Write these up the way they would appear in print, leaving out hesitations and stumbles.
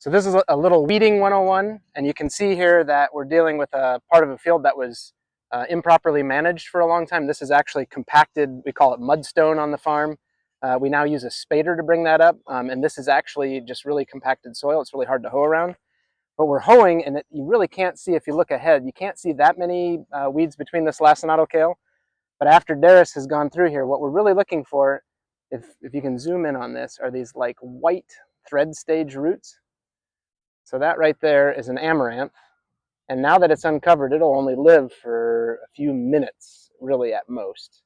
So this is a little weeding 101, and you can see here that we're dealing with a part of a field that was improperly managed for a long time. This is actually compacted, we call it mudstone on the farm. We now use a spader to bring that up, and this is actually just really compacted soil. It's really hard to hoe around. But we're hoeing, and you really can't see, if you look ahead, you can't see that many weeds between this lacinato kale. But after Darius has gone through here, what we're really looking for, if you can zoom in on this, are these like white thread stage roots. So that right there is an amaranth. And now that it's uncovered, it'll only live for a few minutes, really at most.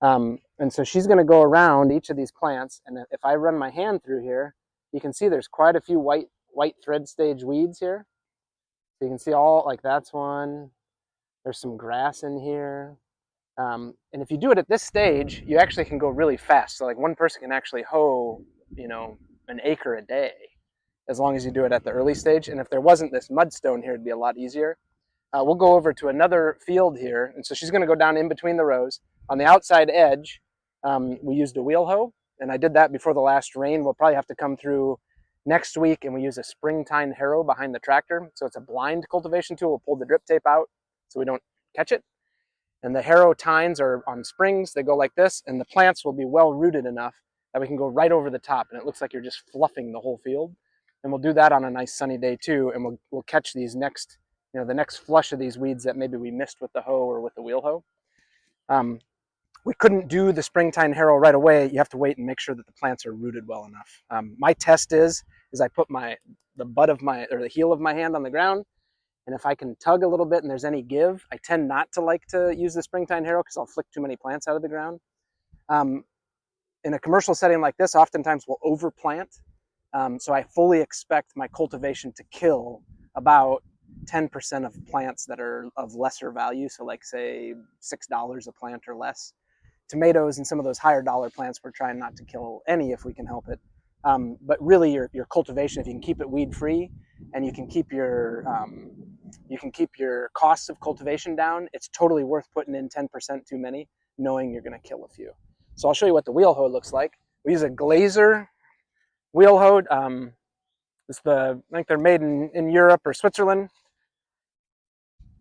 And so she's going to go around each of these plants. And if I run my hand through here, you can see there's quite a few white thread stage weeds here. So you can see all, like that's one. There's some grass in here. And if you do it at this stage, you actually can go really fast. So like one person can actually hoe, an acre a day, as long as you do it at the early stage. And if there wasn't this mudstone here, it'd be a lot easier. We'll go over to another field here. And so she's going to go down in between the rows. On the outside edge, we used a wheel hoe, and I did that before the last rain. We'll probably have to come through next week, and we use a springtime harrow behind the tractor. So it's a blind cultivation tool. We'll pull the drip tape out so we don't catch it. And the harrow tines are on springs. They go like this, and the plants will be well rooted enough that we can go right over the top, and it looks like you're just fluffing the whole field. And we'll do that on a nice sunny day too, and we'll catch these next, the next flush of these weeds that maybe we missed with the hoe or with the wheel hoe. We couldn't do the springtime harrow right away. You have to wait and make sure that the plants are rooted well enough. My test is I put the butt of the heel of my hand on the ground, and if I can tug a little bit and there's any give, I tend not to like to use the springtime harrow because I'll flick too many plants out of the ground. In a commercial setting like this, oftentimes we'll overplant. So I fully expect my cultivation to kill about 10% of plants that are of lesser value. So like say $6 a plant or less. Tomatoes and some of those higher dollar plants, we're trying not to kill any if we can help it. But really your cultivation, if you can keep it weed free and you can keep your costs of cultivation down, it's totally worth putting in 10% too many, knowing you're going to kill a few. So I'll show you what the wheel hoe looks like. We use a Glazer wheel hoe. I think they're made in Europe or Switzerland.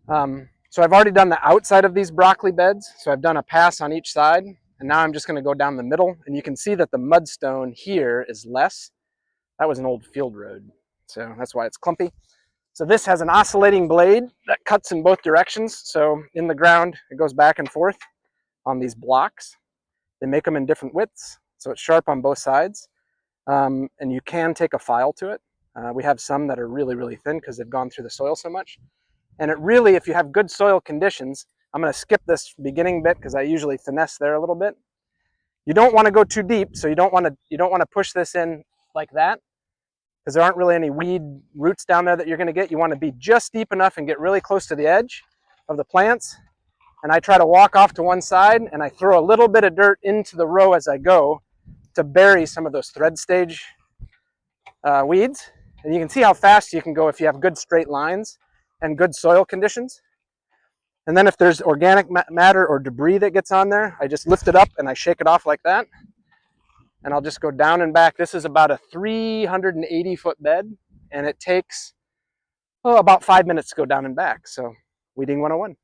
So I've already done the outside of these broccoli beds. So I've done a pass on each side, and now I'm just going to go down the middle, and you can see that the mudstone here is less. That was an old field road, so that's why it's clumpy. So this has an oscillating blade that cuts in both directions. So in the ground, it goes back and forth on these blocks. They make them in different widths, so it's sharp on both sides. And you can take a file to it. We have some that are really, really thin because they've gone through the soil so much. And it really, if you have good soil conditions, I'm going to skip this beginning bit because I usually finesse there a little bit. You don't want to go too deep, so you don't want to push this in like that because there aren't really any weed roots down there that you're going to get. You want to be just deep enough and get really close to the edge of the plants. And I try to walk off to one side, and I throw a little bit of dirt into the row as I go to bury some of those thread stage weeds. And you can see how fast you can go if you have good straight lines and good soil conditions. And then if there's organic matter or debris that gets on there, I just lift it up and I shake it off like that. And I'll just go down and back. This is about a 380-foot bed, and it takes about 5 minutes to go down and back. So weeding 101.